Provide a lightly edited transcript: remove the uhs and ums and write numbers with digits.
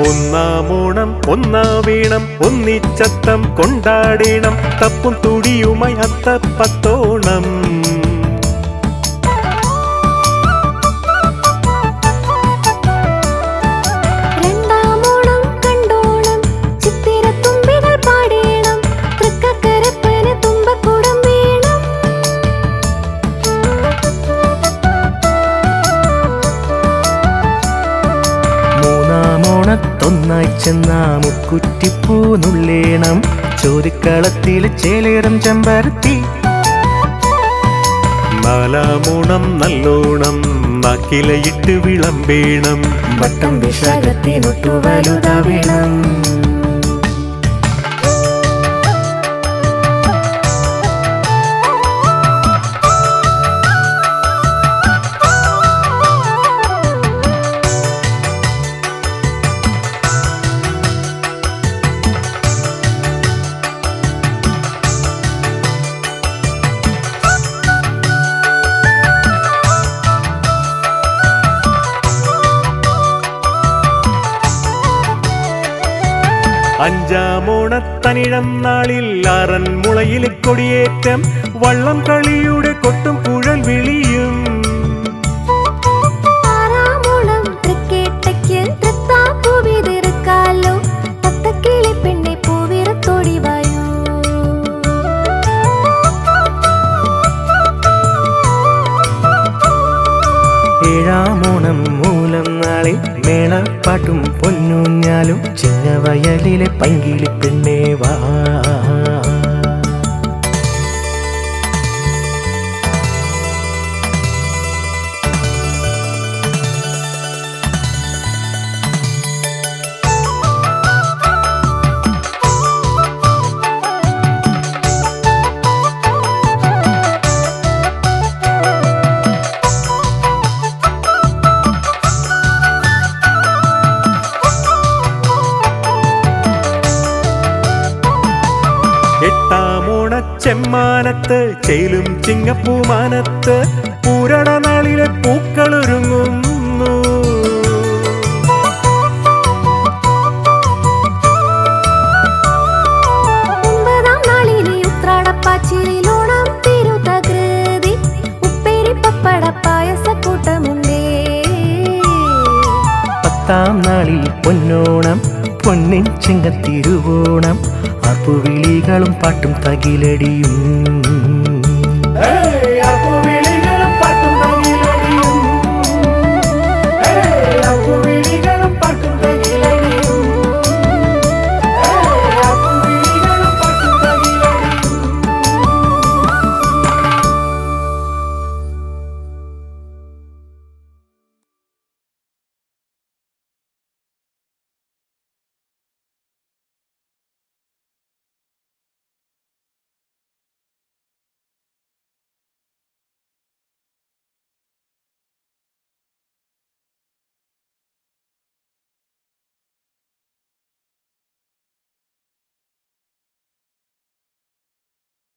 ഒന്നാമോണം ഒന്നാവീണം ഒന്നിച്ചത്തം കൊണ്ടാടേണം തപ്പും തുടിയുമായി അത്തപ്പത്തോണം. ഒന്നായി ചെന്നാ മുക്കുറ്റിപ്പൂ നുള്ളേണം ചോരിക്കളത്തില് ചേലേറും ചെമ്പരത്തി. നാലാമോണം നല്ലോണം നാക്കിലയിട്ട് വിളമ്പേണം വട്ടം വിശാഖത്തിനൊട്ടു വലുതാവേണം. അഞ്ചാമോണത്തനിഴം നാളിൽ ആറന്മുളയിലെ കൊടിയേറ്റം വള്ളം കളിയുടെ കൊട്ടും കുഴൽ വിളിയും. ഏഴാമോണം മൂലം നാളിൽ മേളപ്പാട്ടും പൊന്നൂഞ്ഞാലും ചിങ്ങവയലിലെ പങ്കിളി പെണ്ണേ വാ. എട്ടാമോണച്ചെമ്മാനത്ത് ചേലും ചിങ്ങപ്പൂമാനത്ത് പൂരണ നാളിലെ പൂക്കളൊരുങ്ങുന്നു. ഒമ്പതാം നാളിലെ ഉത്രാടപ്പാച്ചിലോണം തിരുതകൃതി ഉപ്പേരി പപ്പട പായസക്കൂട്ടമുണ്ടേ. പത്താം നാളിൽ പൊന്നോണം പൊന്നിൻ ചിങ്ങത്തിരുവോണം ആർപ്പുവിളികളും പാട്ടും തകിലടിയും.